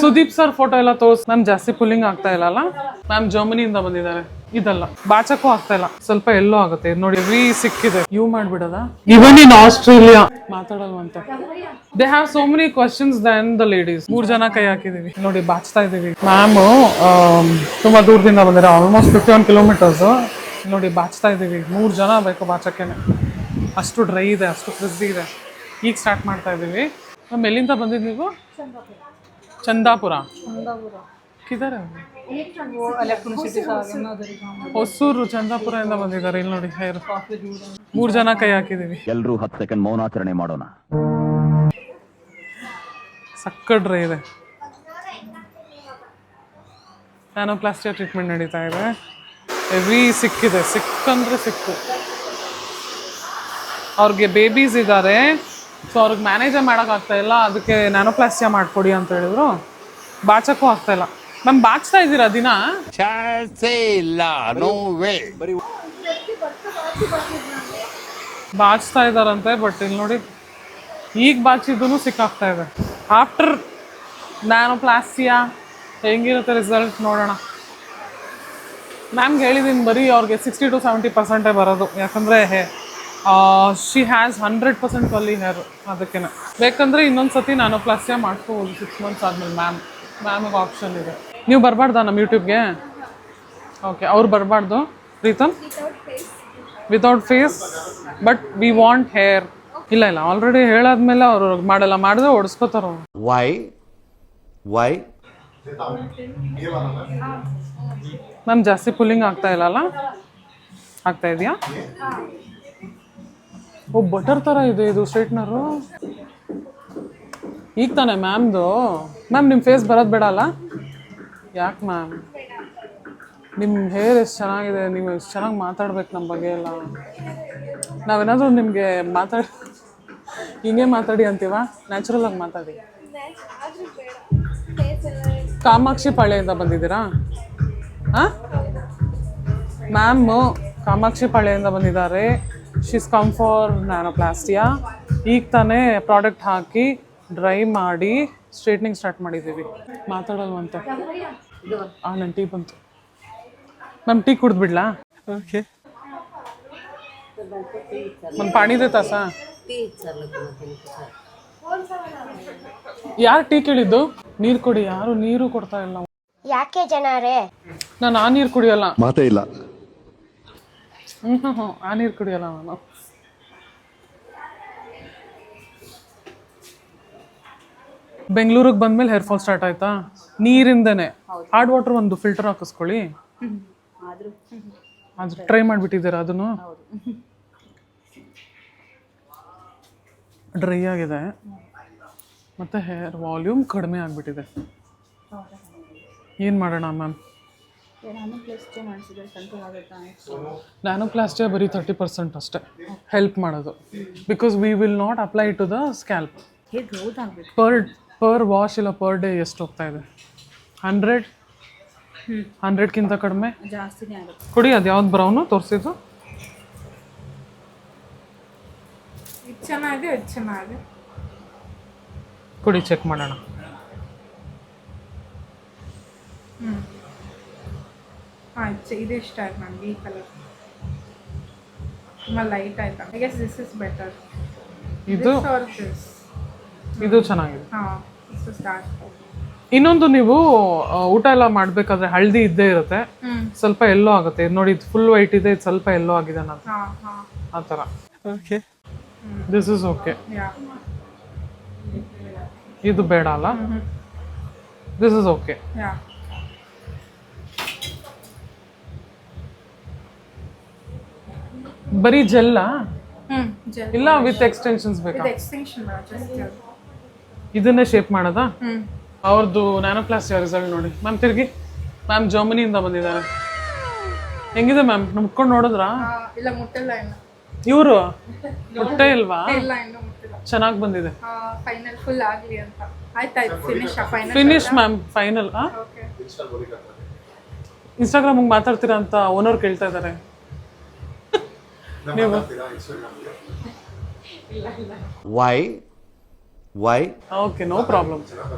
Sudeep sir photo ಎಲ್ಲ ತೋರ್ಸ್ ma'am ಜಾಸ್ತಿ pulling ಆಗ್ತಾ ಇಲ್ಲ ಮ್ಯಾಮ್ ಜರ್ಮನಿಯಿಂದ ಬಂದಿದ್ದಾರೆ. ಇದಲ್ಲ ಬಾಚಕ್ಕೂ ಆಗ್ತಾ ಇಲ್ಲ, ಸ್ವಲ್ಪ ಎಲ್ಲೋ ಆಗುತ್ತೆ. ನೋಡಿ ವಿ ಸಿಕ್ಕಿದೆ. ಯೂ ಮಾಡ್ಬಿಡದ. ಇವನ್ ಇನ್ ಆಸ್ಟ್ರೇಲಿಯಾ ಮಾತಾಡಲ್ವಂತೆ. They have so many questions then the ladies. 3 ಜನ ಕೈ ಹಾಕಿದೀವಿ ನೋಡಿ, ಬಾಚ್ತಾ ಇದೀವಿ. ಮ್ಯಾಮ್ ತುಂಬಾ ದೂರದಿಂದ ಬಂದಿರ, ಆಲ್ಮೋಸ್ಟ್ 51 ಕಿಲೋಮೀಟರ್ಸ್. ನೋಡಿ ಬಾಚ್ತಾ ಇದೀವಿ. 3 ಜನ ಬೇಕು ಬಾಚಕ್ಕೇನೆ, ಅಷ್ಟು ಡ್ರೈ ಇದೆ, ಅಷ್ಟು ಫ್ರಿಜ್ ಇದೆ. ಈಗ ಸ್ಟಾರ್ಟ್ ಮಾಡ್ತಾ ಇದೀವಿ. ಮ್ಯಾಮ್ ಎಲ್ಲಿಂದ ಬಂದಿದ್ದು ನೀವು? ಚಂದಾಪುರ. ಕಿದಾರ ಹೊಸೂರು ಚಂದಾಪುರದಿಂದ ಬಂದಿದ್ದಾರೆ. ಇಲ್ಲಿ ನೋಡಿ ಹೇರ್. 3 ಜನ ಕೈ ಹಾಕಿದೀವಿ. ಎಲ್ಲರೂ 10 ಸೆಕೆಂಡ್ ಮೌನಾಚರಣೆ ಮಾಡೋಣ. ಸಕ್ಕ ಡ್ರೈ ಇದೆ. ನ್ಯಾನೋಪ್ಲಾಸ್ಟಿಯಾ ಟ್ರೀಟ್ಮೆಂಟ್ ನಡೀತಾ ಇದೆ. ಹೆವಿ ಸಿಕ್ಕಿದೆ, ಸಿಕ್ಕಂದ್ರೆ ಸಿಕ್ಕು. ಅವ್ರಿಗೆ ಬೇಬೀಸ್ ಇದ್ದಾರೆ, ಸೊ ಅವ್ರಿಗೆ ಮ್ಯಾನೇಜೇ ಮಾಡೋಕ್ಕಾಗ್ತಾ ಇಲ್ಲ. ಅದಕ್ಕೆ ನ್ಯಾನೋಪ್ಲಾಸ್ಟಿಯಾ ಮಾಡಿಕೊಡಿ ಅಂತ ಹೇಳಿದ್ರು. ಬಾಚಕ್ಕೂ ಆಗ್ತಾ ಇಲ್ಲ. ಮ್ಯಾಮ್ ಬಾಚ್ತಾ ಇದ್ದೀರಾ ದಿನ? ಬಾಚ್ತಾ ಇದ್ದಾರಂತೆ, ಬಟ್ ಇಲ್ಲಿ ನೋಡಿ ಈಗ ಬಾಚಿದ್ದೂ ಸಿಕ್ಕಾಗ್ತಾ ಇದೆ. ಆಫ್ಟರ್ ನ್ಯಾನೋಪ್ಲಾಸ್ಟಿಯಾ ಹೆಂಗಿರುತ್ತೆ ರಿಸಲ್ಟ್ ನೋಡೋಣ. ಮ್ಯಾಮ್ಗೆ ಹೇಳಿದ್ದೀನಿ ಬರೀ ಅವ್ರಿಗೆ 60 to 70% ಬರೋದು, ಯಾಕಂದರೆ ಶಿ ಹ್ಯಾಸ್ 100% ಕರ್ಲಿ ಹೇರ್. ಅದಕ್ಕೆ ಬೇಕಂದರೆ ಇನ್ನೊಂದು ಸತಿ ನ್ಯಾನೋಪ್ಲಾಸ್ಟಿಯಾ ಮಾಡ್ಕೋಬೋದು 6 months ಆದಮೇಲೆ. ಮ್ಯಾಮಿಗೆ ಆಪ್ಷನ್ ಇದೆ. ನೀವು ಬರಬಾರ್ದಾ ನಮ್ಮ ಯೂಟ್ಯೂಬ್ಗೆ? ಓಕೆ, ಅವ್ರು ಬರಬಾರ್ದು. Pritam without face but we want hair. ಇಲ್ಲ ಆಲ್ರೆಡಿ ಹೇಳಾದ್ಮೇಲೆ ಅವರು ಮಾಡಲ್ಲ, ಮಾಡಿದ್ರೆ ಓಡಿಸ್ಕೋತಾರ. ವೈ ಮ್ಯಾಮ್ ಜಾಸ್ತಿ ಪುಲ್ಲಿಂಗ್ ಆಗ್ತಾ ಇಲ್ಲ? ಆಗ್ತಾ ಇದೆಯಾ? ಓ ಬಟರ್ ಥರ ಇದೆ ಇದು ಸ್ಟ್ರೈಟ್ನರು. ಈಗ ತಾನೆ ಮ್ಯಾಮ್ದು. ಮ್ಯಾಮ್ ನಿಮ್ಮ ಫೇಸ್ ಬರೋದು ಬೇಡ ಅಲ್ಲ? ಯಾಕೆ ಮ್ಯಾಮ್? ನಿಮ್ಮ ಹೇರ್ ಎಷ್ಟು ಚೆನ್ನಾಗಿದೆ, ನೀವು ಎಷ್ಟು ಚೆನ್ನಾಗಿ ಮಾತಾಡ್ಬೇಕು ನಮ್ಮ ಬಗ್ಗೆ ಎಲ್ಲ. ನಾವೇನಾದರೂ ನಿಮಗೆ ಹಿಂಗೆ ಮಾತಾಡಿ ಅಂತೀವ? ನ್ಯಾಚುರಲ್ ಆಗಿ ಮಾತಾಡಿ. ಕಾಮಾಕ್ಷಿ ಪಾಳ್ಯದಿಂದ ಬಂದಿದ್ದೀರಾ? ಹಾಂ ಮ್ಯಾಮು ಕಾಮಾಕ್ಷಿ ಪಾಳ್ಯದಿಂದ ಬಂದಿದ್ದಾರೆ. She's come for nanoplastia. ಈಗ ತಾನೇ ಪ್ರಾಡಕ್ಟ್ ಹಾಕಿ ಡ್ರೈ ಮಾಡಿ ಸ್ಟ್ರೈಟ್ನಿಂಗ್ ಸ್ಟಾರ್ಟ್ ಮಾಡಿದ್ದೀವಿ. ಮಾತಾಡಲ್ವಂತೆ. ನನ್ನ ಟೀ ಬಂತು. ಮ್ಯಾಮ್ ಟೀ ಕುಡಿದ್ಬಿಡ್ಲಾ? ಓಕೆ. ನಮ್ಮ ಪಾಣಿ ದೇತಾ ಸಾ? ಯಾರು ಟೀ ಕೇಳಿದ್ದು? ನೀರು ಕೊಡಿ. ಯಾರು ನೀರು ಕೊಡ್ತಾ ಇಲ್ಲ. ಯಾಕೆ ಜನರೇ? ನಾನು ಆ ನೀರು ಕುಡಿಯಲ್ಲ. ಮಾತೇ ಇಲ್ಲ. ಆ ನೀರು ಕುಡಿಯಲ್ಲ ನಾನು. ಬೆಂಗಳೂರಿಗೆ ಬಂದ್ಮೇಲೆ ಹೇರ್ ಫಾಲ್ ಸ್ಟಾರ್ಟ್ ಆಯ್ತಾ? ನೀರಿಂದನೇ. ಹಾರ್ಡ್ ವಾಟರ್ ಒಂದು ಫಿಲ್ಟರ್ ಹಾಕಿಸ್ಕೊಳ್ಳಿ. ಅದು ಟ್ರೈ ಮಾಡಿಬಿಟ್ಟಿದ್ದೀರಾ? ಅದನ್ನು ಡ್ರೈ ಆಗಿದೆ ಮತ್ತು ಹೇರ್ ವಾಲ್ಯೂಮ್ ಕಡಿಮೆ ಆಗಿಬಿಟ್ಟಿದೆ. ಏನು ಮಾಡೋಣ ಮ್ಯಾಮ್? ನ್ಯಾನೋಪ್ಲಾಸ್ಟಿಯಾ ಬರೀ 30% ಅಷ್ಟೇ ಹೆಲ್ಪ್ ಮಾಡೋದು. Because we will not apply to the scalp. Per wash ಇಲ್ಲ ಪರ್ ಡೇ ಎಷ್ಟು ಹೋಗ್ತಾ ಇದೆ? 100ಕ್ಕಿಂತ ಕಡಿಮೆ ಜಾಸ್ತಿನೇ ಆಗುತ್ತೆ. ಕೊಡಿ. ಅದು ಯಾವ್ದು ಬ್ರೌನು ತೋರಿಸಿದ್ದು? ಇದು ಚೆನ್ನಾಗಿದೆ, ಇದು ಚೆನ್ನಾಗಿದೆ. ಕೊಡಿ ಚೆಕ್ ಮಾಡೋಣ. ಆಯ್ತು, ಇದು ಇಷ್ಟ ಆಯ್ತು ನನಗೆ. ಈ ಕಲರ್ ತುಂಬ ಲೈಟ್ ಆಯ್ತಾ? I guess this is better. ಇದು ಚೆನ್ನಾಗಿದೆ. ಹಾಂ, ದಿಸ್ ಇಸ್ ಡಾರ್ಕ್. ಇನ್ನೊಂದು, ನೀವು ಊಟ ಎಲ್ಲ ಮಾಡಬೇಕಾದ್ರೆ ಹಳದಿ ಇದ್ದೇ ಇರುತ್ತೆ, ಸ್ವಲ್ಪ ಎಲ್ಲೋ ಆಗುತ್ತೆ. ನೋಡಿ ಇದು ಫುಲ್ ವೈಟ್ ಇದೆ, ಇದು ಸ್ವಲ್ಪ ಎಲ್ಲೋ ಆಗಿದೆ ನಾನು ಆ ಥರ. Okay, this is okay. ಇದು ಬೇಡ ಅಲ್ಲ? This is okay. ಬರೀ ಜೆಲ್ಲಾ ಇಲ್ಲ ವಿತ್ ಎಕ್ಸ್ಟೆನ್ಷನ್ಸ್ ಬೇಕಾ? ಇದನ್ನೇ ಶೇಪ್ ಮಾಡೋದಾ? ಅವ್ರದ್ದು ನ್ಯಾನೋಪ್ಲಾಸ್ಟಿಯಾ ರಿಸಲ್ಟ್ ನೋಡಿ ಮ್ಯಾಮ್. ತಿರುಗಿ. ಮ್ಯಾಮ್ ಜರ್ಮನಿಯಿಂದ ಬಂದಿದ್ದಾರೆ. ಹೆಂಗಿದೆ ಮ್ಯಾಮ್? ಮುಟ್ಕೊಂಡು ನೋಡಿದ್ರಾ? ಇಲ್ಲ, ಮುಟ್ಟಿಲ್ಲ ಇನ್ನು. ಇವರು ಮುಟ್ಟೆ ಇಲ್ವಾ? ಇಲ್ಲ, ಇನ್ನೂ ಮುಟ್ಟಿಲ್ಲ. ಚೆನ್ನಾಗಿ ಬಂದಿದೆ. ಫೈನಲ್ ಫುಲ್ ಆಗಲಿ ಅಂತ. ಆಯ್ತಾಯ್ತು, ಫಿನಿಶ್ ಮ್ಯಾಮ್. ಫೈನಲ್. ಇನ್ಸ್ಟಾಗ್ರಾಮ್ ಮಾತಾಡ್ತೀರಾ ಅಂತ ಓನರ್ ಕೇಳ್ತಾ ಇದ್ದಾರೆ. ನೀವು why why? Okay, no problem.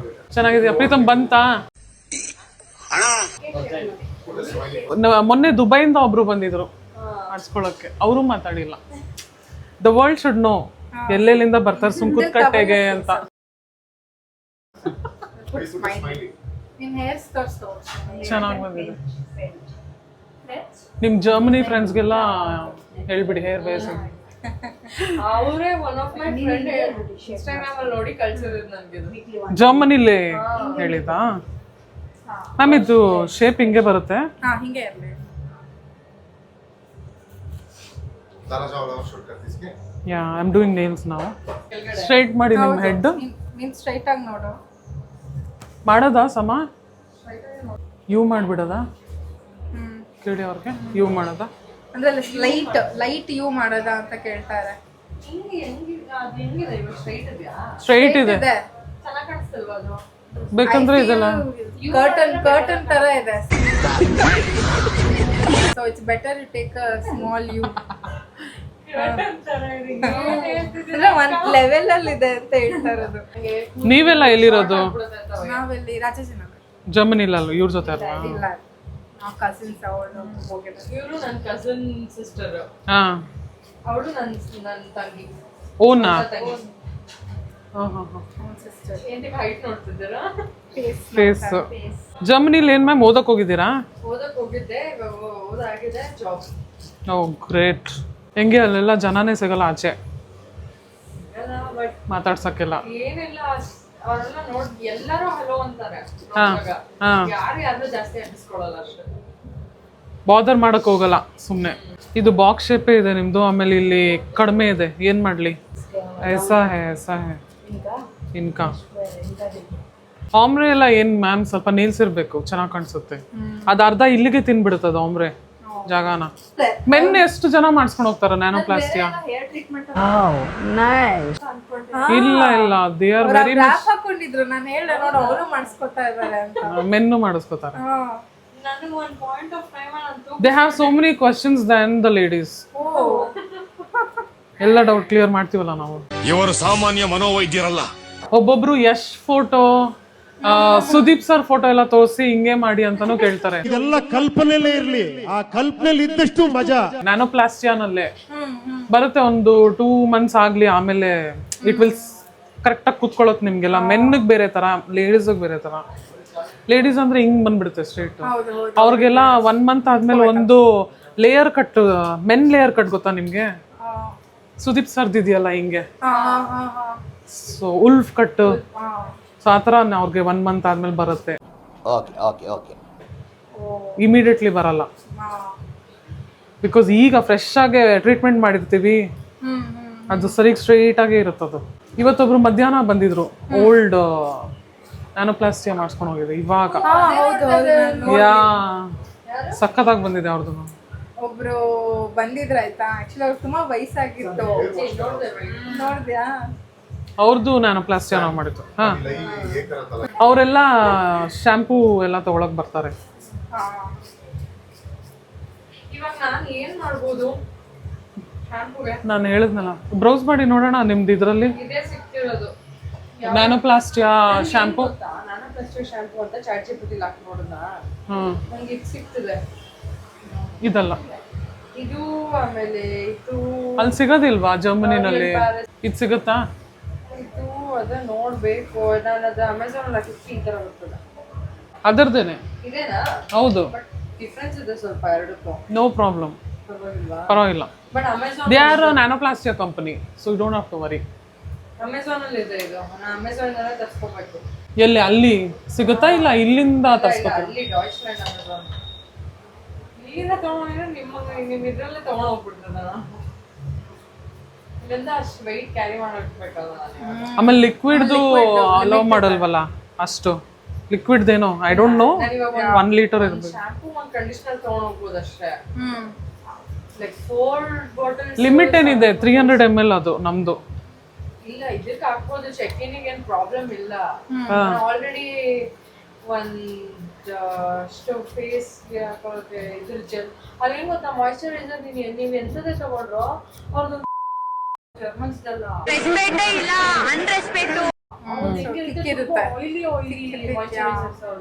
ಚೆನ್ನಾಗಿದೆಯಾ? ಪ್ರೀತಮ್ ಬಂತಾ? ಮೊನ್ನೆ ದುಬೈಯಿಂದ ಒಬ್ರು ಬಂದಿದ್ರು ಆಡ್ಸ್ಕೊಳಕ್ಕೆ, ಅವರು ಮಾತಾಡಿಲ್ಲ. ದ ವರ್ಲ್ಡ್ ಶುಡ್ ನೋ ಎಲ್ಲೆಲ್ಲಿಂದ ಬರ್ತಾರೆ ಸುಂಕುತ್ಕಟ್ಟೆಗೆ ಅಂತ. ಚೆನ್ನಾಗಿ ಬಂದಿದೆ. ನಿಮ್ ಜರ್ಮನಿ ಫ್ರೆಂಡ್ಸ್ಗೆಲ್ಲ ಹೇಳ್ಬಿಡಿ ಹೇರ್ ಬೇಸ್. ಅವರೇ one of my friend Instagram ಅಲ್ಲಿ ನೋಡಿ ಕಳ್ಸಿರೋದು ನನಗೆ. ಜರ್ಮನಿಲಿ ಹೇಳಿದಾ? ಮ್ಯಾಮ್ ಇದು ಶೇಪ್ ಹಿಂಗೆ ಬರುತ್ತೆ. ಹಿಂಗೆ ಇರಲಿ. ಯಾ, ಐ ಆಮ್ ಡೂಯಿಂಗ್ ನೇಲ್ಸ್ ನಾವು. ಸ್ಟ್ರೈಟ್ ಮಾಡಿ ನಿಮ್ಮ ಹೆಡ್. ನೀನ್ ಸ್ಟ್ರೈಟ್ ಆಗಿ ನೋಡು. ಮಾಡೋದಾ ಸಮ? ಯೂ ಮಾಡ್ಬಿಡೋದಾ? ಕೇಳಿ ಅವ್ರಿಗೆ ಯೂ ಮಾಡೋದಾ? ಅಂದ್ರೆ ಲೈಟ್ ಯೂ ಮಾಡೋದಾ ಅಂತ ಕೇಳ್ತಾರೆ. ಸ್ಟ್ರೈಟ್ ಇದೆ. ಚೆನ್ನಾಗಿ ಕಾಣಿಸ್ತಲ್ವಾ ಅದು? ಬೇಕಂದ್ರೆ ಇದೆಲ್ಲ ಕರ್ಟನ್ ತರ ಇದೆ. So it's better you take a small U. ಅಂದ್ರೆ ಒಂದ್ ಲೆವೆಲ್ ಅಲ್ಲಿ ಇದೆ ಅಂತ ಹೇಳ್ತಾ ಇರೋದು. ನೀವೆಲ್ಲ ಎಲ್ಲಿರೋದು? ನಾವೆಲ್ಲಿ ರಾಜಾಜಿನಗರ. ಜರ್ಮನಿಲಲ್ಲ, ಇವ್ರ ಜೊತೆ ಅಲ್ವಾ? ಇಲ್ಲ, ನಾವು ಕಸಿನ್ಸ್ ಅವಳು ಹೋಗಿದ್ದಾರೆ. ಇವರು ನನ್ನ ಕಸಿನ್ ಸಿಸ್ಟರ್, ಹಾ, ಅವಳು ನನ್ನ ತಂಗಿ. ಓನಾ? ತಂಗಿ ಸಿಸ್ಟರ್. ಏನ್ ಹೈಟ್ ನೋಡ್ತಿದ್ದೀರಾ? ಫೇಸ್. ಜರ್ಮನಿಲಿ ಏನ್ ಮ್ಯಾಮ್ ಓದಕ್ ಹೋಗಿದ್ದೀರಾ? ಓದಕ್ ಹೋಗಿದ್ದೆ, ಇವಾಗ ಓದಾಗಿದೆ, ಜಾಬ್. ಓ ಗ್ರೇಟ್. ಹೆಂಗೆ ಅಲ್ಲೆಲ್ಲ ಜನನೇ ಸಿಗಲ್ಲ ಆಚೆ ಬಟ್ ಮಾತಾಡ್ಸಕ್ಕೆಲ್ಲ. ಏನಿಲ್ಲ, ಅವರೆಲ್ಲ ಎಲ್ಲರೂ ಹಲೋ ಅಂತಾರೆ. ಹಾ, ಹಾ. ಯಾರು ಜಾಸ್ತಿ ಅಂಟಿಸ್ಕೊಳ್ಳಲ್ಲ ಅಷ್ಟೇ. ಬಾದರ್ ಮಾಡಕ್ ಹೋಗಲ್ಲ ಸುಮ್ನೆ. ಇದು ಬಾಕ್ಸ್ ಶೇಪೇ ಇದೆ ನಿಮ್ದು, ಆಮೇಲೆ ಇಲ್ಲಿ ಕಡಿಮೆ ಇದೆ. ಏನ್ ಮಾಡ್ಲಿ? ऐसा है ಇನ್ಕಾ. ಆಮ್ರೆ ಎಲ್ಲ ಏನ್ ಮ್ಯಾಮ್, ಸ್ವಲ್ಪ ನೇಲ್ಸ್ ಇರ್ಬೇಕು, ಚೆನ್ನಾಗಿ ಕಾಣಿಸುತ್ತೆ. ಅದ್ ಅರ್ಧ ಇಲ್ಲಿಗೆ ತಿನ್ಬಿಡುತ್ತದ ಆಮ್ರೆ ಜಾಗನ. ಮೆನ್ ಎಷ್ಟು ಜನ ಮಾಡಿಸ್ಕೊಂಡು ಹೋಗ್ತಾರ ನ್ಯಾನೋಪ್ಲಾಸ್ಟಿಯಾ? ಹೇರ್ ಟ್ರೀಟ್ಮೆಂಟ್ ಇಲ್ಲ ಇಲ್ಲ, ದೇ ಆರ್ ವೆರಿ ಮಚ್. ಹಾಕೊಂಡಿದ್ರು, ನಾನು ಹೇಳ್ದೆ ನೋಡು ಅವರು ಮಾಡಿಸ್ಕೊತಾ ಇದ್ದಾರೆ ಅಂತ. ಮೆನ್ನು ಮಾಡಿಸ್ಕೊತಾರೆ. ನನಗೆ ಒಂದು ಪಾಯಿಂಟ್ ಆಫ್ ಟೈಮ್ ಅಂತೂ they have so many questions then the ladies. ಎಲ್ಲ ಡೌಟ್ ಕ್ಲಿಯರ್ ಮಾಡ್ತೀವಲ್ಲ ನಾವು. ಇವರು ಸಾಮಾನ್ಯ ಮನೋವೈದ್ಯರಲ್ಲ. ಒಬ್ಬೊಬ್ರು Yash photo, Sudeep sir photo ಎಲ್ಲ ತೋರಿಸಿ ಹಿಂಗೆ ಮಾಡಿ ಅಂತಾನು ಕೇಳ್ತಾರೆ. ಇದೆಲ್ಲ ಕಲ್ಪನೆಲೇ ಇರ್ಲಿ, ಆ ಕಲ್ಪನೆಲಿ ಇದ್ದಷ್ಟು ಮಜಾ. ನ್ಯಾನೋಪ್ಲಾಸ್ಟಿಯಾನಲ್ಲೇ ಬರುತ್ತೆ. ಒಂದು 2 months ಆಗ್ಲಿ, ಆಮೇಲೆ ಇಟ್ ವಿಲ್ ಕರೆಕ್ಟ್ ಆಗಿ ಕುತ್ಕೊಳ್ಳೋದು ನಿಮ್ಗೆಲ್ಲ. ಮೆನ್ನಿಗೆ ಬೇರೆ ತರ, ಲೇಡೀಸ್ಗೆ ಬೇರೆ ತರ. ಲೇಡೀಸ್ ಅಂದ್ರೆ ಹಿಂಗ್ ಬಂದ್ಬಿಡುತ್ತೆ ಸ್ಟ್ರೇಟ್. ಅವ್ರಿಗೆಲ್ಲ 1 month ಆದ್ಮೇಲೆ ಒಂದು layer cut, men layer cut ಗೊತ್ತಾ ನಿಮ್ಗೆ? ಸುದೀಪ್ ಸರ್ದ್ ಇದೆಯಲ್ಲ ಹಿಂಗೆ, ಸೊ ಉಲ್ಫ್ ಕಟ್. ಸೊ ಆ ಥರ ಅವ್ರಿಗೆ 1 month ಆದ್ಮೇಲೆ ಬರುತ್ತೆ. ಇಮಿಡಿಯೇಟ್ಲಿ ಬರಲ್ಲ, ಬಿಕಾಸ್ ಈಗ ಫ್ರೆಶ್ ಆಗಿ ಟ್ರೀಟ್ಮೆಂಟ್ ಮಾಡಿರ್ತೀವಿ. ಅದು ಸರಿ ಸ್ಟ್ರೈಟ್ ಆಗೇ ಇರುತ್ತದು. ಇವತ್ತೊಬ್ರು ಮಧ್ಯಾಹ್ನ ಬಂದಿದ್ರು, ಓಲ್ಡ್ ನ್ಯಾನೋಪ್ಲಾಸ್ಟಿಯಾ ಮಾಡಿಸ್ಕೊಂಡು ಹೋಗಿದೆ ಇವಾಗ. ಯಾ, ಸಖತ್ತಾಗಿ ಬಂದಿದೆ ಅವ್ರದ್ದು. ಒಬ್ರು ಬಂದಿದ್ರ ಆಯ್ತಾ, ಆಕ್ಚುಲಿ ಅವ್ರು ತುಂಬಾ ವಯಸ್ಸಾಗಿತ್ತು. ನೋಡ್ದ್ಯಾ? ಅವ್ರದ್ದು ನ್ಯಾನೋಪ್ಲಾಸ್ಟಿಯಾ ನಾವು ಮಾಡಿದ್ದು. ಹಾ, ಅವರೆಲ್ಲ ಶಾಂಪೂ ಎಲ್ಲ ತಗೊಳಕ್ ಬರ್ತಾರೆ. ಇವಾಗ ನಾನು ಏನ್ ಮಾಡ್ಬೋದು ಶಾಂಪೂಗೆ? ನಾನು ಹೇಳಿದ್ನಲ್ಲ, ಬ್ರೌಸ್ ಮಾಡಿ ನೋಡೋಣ ನಿಮ್ದು ಇದರಲ್ಲಿ. ಇದೇ ಸಿಕ್ತಿರೋದು ನ್ಯಾನೋಪ್ಲಾಸ್ಟಿಯಾ ಶಾಂಪೂ. ನಾನು ಪ್ಲಾಸ್ಟಿಕ್ ಶಾಂಪೂ ಅಂತ ಚಾಟ್ ಜಿಪಿಟಿಲಿ ಹಾಕಿ ನೋಡಿದ್ನ, ನಂಗೆ ಇದು ಸಿಗ್ತಿದೆ. ಇದಲ್ಲ, ಇದು ಆಮೇಲೆ ಇದು ಅಲ್ಲಿ ಸಿಗೋದಿಲ್ವಾ ಜರ್ಮನಿನಲ್ಲಿ? ಇದು ಸಿಗುತ್ತಾ? ಇದು ಅದ ನೋಡ್ಬೇಕು. ನಾನು ಅದು ಅಮೆಝಾನ್ ಅಲ್ಲಿ ಹಾಕಿ ಈ ತರ ಬರ್ತದೆ. ಅದರದೇನೆ ಇದೇನಾ? ಹೌದು. ಬಟ್ ಡಿಫ್ರೆನ್ಸ್ ಇದೆ ಸ್ವಲ್ಪ ಎರಡಕ್ಕೂ. ನೋ ಪ್ರಾಬ್ಲಮ್, ಪರವಾಗಿಲ್ವಾ? ಪರವಾಗಿಲ್ಲ. But Amazon they are nanoplastia company, so you don't have to worry. Amazon ಅಲ್ಲಿ ಇದೆ ಇದು. ನಾನು ಅಮೆಝಾನ್ ಅಲ್ಲೇ ತರಿಸ್ಕೋಬೇಕು. ಎಲ್ಲಿ ಅಲ್ಲಿ ಸಿಗುತ್ತಾ? ಇಲ್ಲ ಇಲ್ಲಿಂದ ತರಿಸ್ಬೇಕು. ಅಲ್ಲಿ ಡಾಯ್ಚ್ಲ್ಯಾಂಡ್ ಅಮೆಝಾನ್ ಇಲ್ಲಿಂದ ತಗೊಂಡಿದ್ರೆ ನಿಮ್ಮ ಇದ್ರಲ್ಲೇ ತಗೊಂಡು ಹೋಗ್ಬಿಡ್ತದೆ. ನಾನು ಇಲ್ಲಿಂದ ಅಷ್ಟು ವೆಯ್ಟ್ ಕ್ಯಾರಿ ಮಾಡಬೇಕಲ್ಲ ನಾನು. ಆಮೇಲೆ ಲಿಕ್ವಿಡ್ದು ಅಲೋ ಮಾಡಲ್ವಲ್ಲ ಅಷ್ಟು. ಲಿಕ್ವಿಡ್ದೇನೋ ಐ ಡೋಂಟ್ ನೋ. 1 ಲೀಟರ್ ಇರ್ಬೇಕು. ಶಾಂಪೂ ಒಂದು ಕಂಡೀಷನರ್ ತಗೊಂಡು ಹೋಗ್ಬೋದು ಅಷ್ಟೇ. Like 4 bottles. ಲಿಮಿಟ್ ಏನಿದೆ? 300 ml ಅದು ನಮ್ದು. ಇಲ್ಲ, ಇದಕ್ಕೆ ಹಾಕ್ಬೋದು. ಚೆಕ್ಕಿನಿಗೆ ಏನು ಪ್ರಾಬ್ಲಮ್ ಇಲ್ಲ. ಆಲ್ರೆಡಿ ಒಂದು ಫೇಸ್ಗೆ ಹಾಕೋಕೆ ಇದ್ರ ಜೆಲ್. ಅಲ್ಲೇನು ಗೊತ್ತಾ, ಮಾಯ್ಶ್ಚರೈಸರ್ ನೀವು ಎಂಥದೇ ತಗೊಂಡ್ರು ಅವ್ರದ್ದು ಜರ್ಮನ್ಸ್ದಲ್ಲ. ಇರುತ್ತೆ.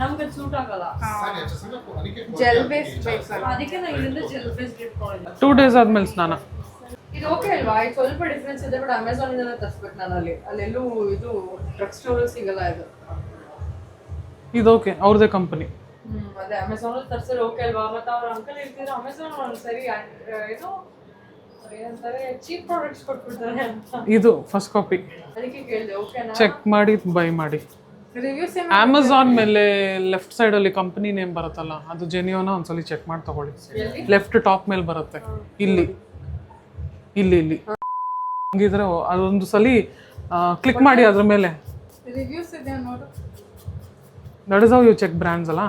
ನಮ್ಗೆ ಸೂಟ್ ಆಗಲ್ಲ. ಜೆಲ್ ಬೇಸ್ ಬೇಕಲ್ಲ. ಅದಕ್ಕೆ ನಾವು ಇಲ್ಲಿಂದ ಜೆಲ್ ಬೇಸ್ ಇಟ್ಕೊಂಡಿಲ್ಲ. 2 days ಆದ್ಮೇಲೆ ಸ್ನಾನ. ಇದು ಓಕೆ ಅಲ್ವಾ? ಇದು ಸ್ವಲ್ಪ ಡಿಫ್ರೆನ್ಸ್ ಇದೆ, ಬಟ್ ಅಮೆಝಾನ್ ಇಂದ ತರಿಸ್ಬೇಕು ನಾನು. ಅಲ್ಲೆಲ್ಲೂ ಇದು ಡ್ರಗ್ ಸ್ಟೋರ್ ಸಿಗಲ್ಲ ಇದು. ಇದು ಓಕೆ, ಅವ್ರದೇ ಕಂಪನಿ. ಅದೇ ಅಮೆಝಾನ್ ಅಲ್ಲಿ ತರ್ಸಿದ್ರೆ ಓಕೆ ಅಲ್ವಾ? ಮತ್ತೆ ಅವ್ರ ಅಂಕಲ್ ಹೇಳ್ತಿದ್ರು ಅಮೆಝಾನ್ ಒಂದ್ಸರಿ ಏನು ಏನಂತಾರೆ ಚೀಪ್ ಪ್ರಾಡಕ್ಟ್ಸ್ ಕೊಟ್ಬಿಡ್ತಾರೆ ಅಂತ. ಇದು ಫಸ್ಟ್ ಕಾಪಿ ಅದಕ್ಕೆ ಕೇಳಿದೆ ಓಕೆನಾ ಚೆಕ್ ಮಾಡಿ ಬೈ ಮಾಡಿ. ರಿವ್ಯೂಸ್ ಅಮೆಝಾನ್ ಮೇಲೆ ಲೆಫ್ಟ್ ಸೈಡ್ ಅಲ್ಲಿ ಕಂಪನಿ ನೇಮ್ ಬರುತ್ತಲ್ಲ, ಅದು ಜೆನ್ಯೂನ ಒಂದ್ಸಲಿ ಚೆಕ್ ಮಾಡಿ ತಗೊಳ್ಳಿ. ಲೆಫ್ಟ್ ಟಾಪ್ ಮೇಲೆ ಬರುತ್ತೆ, ಇಲ್ಲಿ ಇಲ್ಲಿ ಇಲ್ಲಿ ಹಂಗಿದ್ರೆ ಅದೊಂದು ಸಲಿ ಕ್ಲಿಕ್ ಮಾಡಿ ಅದ್ರ ಮೇಲೆ. ರಿವ್ಯೂಸ್ ಇದೆ ನೋಡು. That is how you check brands ಅಲ್ಲ.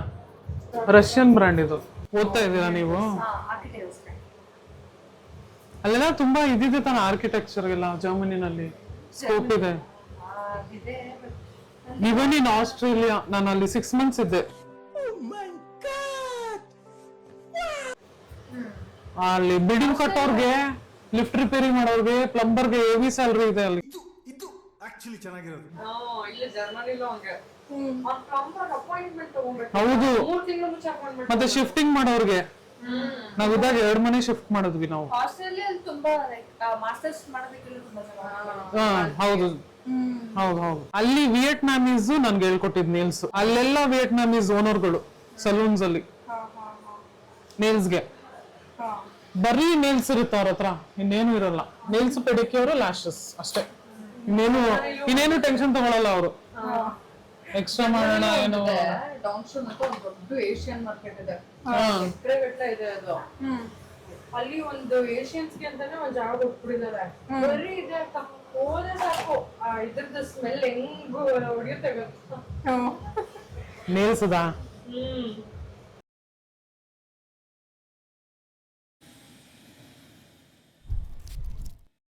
ರಷ್ಯನ್ ಬ್ರ್ಯಾಂಡ್ ಇದು. ಓದ್ತಾ ಇದ್ದೀರಾ ನೀವು? ಅಲ್ಲೆಲ್ಲ ತುಂಬಾ ಇದಿದೆ ತಾನ ಆರ್ಕಿಟೆಕ್ಚರ್ಗೆಲ್ಲ. ಜರ್ಮನಿನಲ್ಲಿ ಸ್ಕೋಪ್ ಇದೆ. ಇವನ್ ಇನ್ ಆಸ್ಟ್ರೇಲಿಯಾ ನಾನು ಅಲ್ಲಿ 6 months ಇದ್ದೆ. ಅಲ್ಲಿ ಬಿಲ್ಡಿಂಗ್ ಕಟ್ಟೋರ್ಗೆ, ಲಿಫ್ಟ್ ರಿಪೇರಿ ಮಾಡೋರ್ಗೆ, ಪ್ಲಂಬರ್ಗೆ ಹೆವಿ ಸ್ಯಾಲರಿ ಇದೆ ಅಲ್ಲಿ. ಇಲ್ಲ ಜರ್ಮನಿಲೂ ಹಂಗೆ ಅಪಾಯಿಂಟ್ಮೆಂಟ್ ತಗೊಂಡ್ಬೇಕು. ಹೌದು, 3 ತಿಂಗಳು ಮುಂಚೆ ಅಪಾಯಿಂಟ್ಮೆಂಟ್. ಮತ್ತೆ ಶಿಫ್ಟಿಂಗ್ ಮಾಡೋರ್ಗೆ ನಾವಿದ್ದಾಗ 2 ಮನೆ ಶಿಫ್ಟ್ ಮಾಡಿದ್ವಿ ನಾವು. ಆಸ್ಟ್ರೇಲಿಯಲ್ಲಿ ತುಂಬಾ ಮಾಸ್ಟರ್ಸ್ ಮಾಡೋದಕ್ಕೆಲ್ಲ ತುಂಬಾ ಜನ. ಹೌದು ಹೌದು ಹೌದು. ಅಲ್ಲಿ ವಿಯೆಟ್ನಾಮೀಸ್ ನನ್ಗೆ ಹೇಳ್ಕೊಟ್ಟಿದ್ ನೇಲ್ಸ್. ಅಲ್ಲೆಲ್ಲ ವಿಯೆಟ್ನಾಮೀಸ್ ಓನರ್ಗಳು ಸಲೂನ್ಸ್ ಅಲ್ಲಿ ನೇಲ್ಸ್ಗೆ. ಬರೀ ನೇಲ್ಸ್ ಇರುತ್ತೆ ಅವ್ರ ಹತ್ರ, ಇನ್ನೇನು ಇರಲ್ಲ. ನೇಲ್ಸ್, ಪೆಡಿಕ್ಯೂರ್, ಲ್ಯಾಶಸ್ ಅಷ್ಟೇ. ಇನ್ನೇನು ಟೆನ್ಷನ್ ತಗೊಳಲ್ಲ ಅವರು. ಎಕ್ಸ್ಟ್ರಾ ಮಾಡೋಣ ಏನು. ಡೌನ್ಶೂನ್ ಅಂತ ಒಂದು ದೊಡ್ಡ ಏಷ್ಯನ್ ಮಾರ್ಕೆಟ್ ಇದೆ, ಎಕರೆಗಟ್ಟಲೆ ಇದೆ ಅದು. ಅಲ್ಲಿ ಒಂದು ಏಷ್ಯನ್ಸ್ಗೆ ಅಂತಾನೆ ಒಂದ್ ಜಾಗ ಕೊಟ್ಬಿಟ್ಟಿದ್ದಾರೆ. ಬರೀ ಇದೆ ಹೋದ್ರೆ ಸಾಕು, ಇದ್ರದ್ದು ಸ್ಮೆಲ್ ಹೆಂಗ್ ಹೊಡಿಯುತ್ತೆ ಗೊತ್ತಾ. ನೇಲ್ಸ್ ಅದಾ?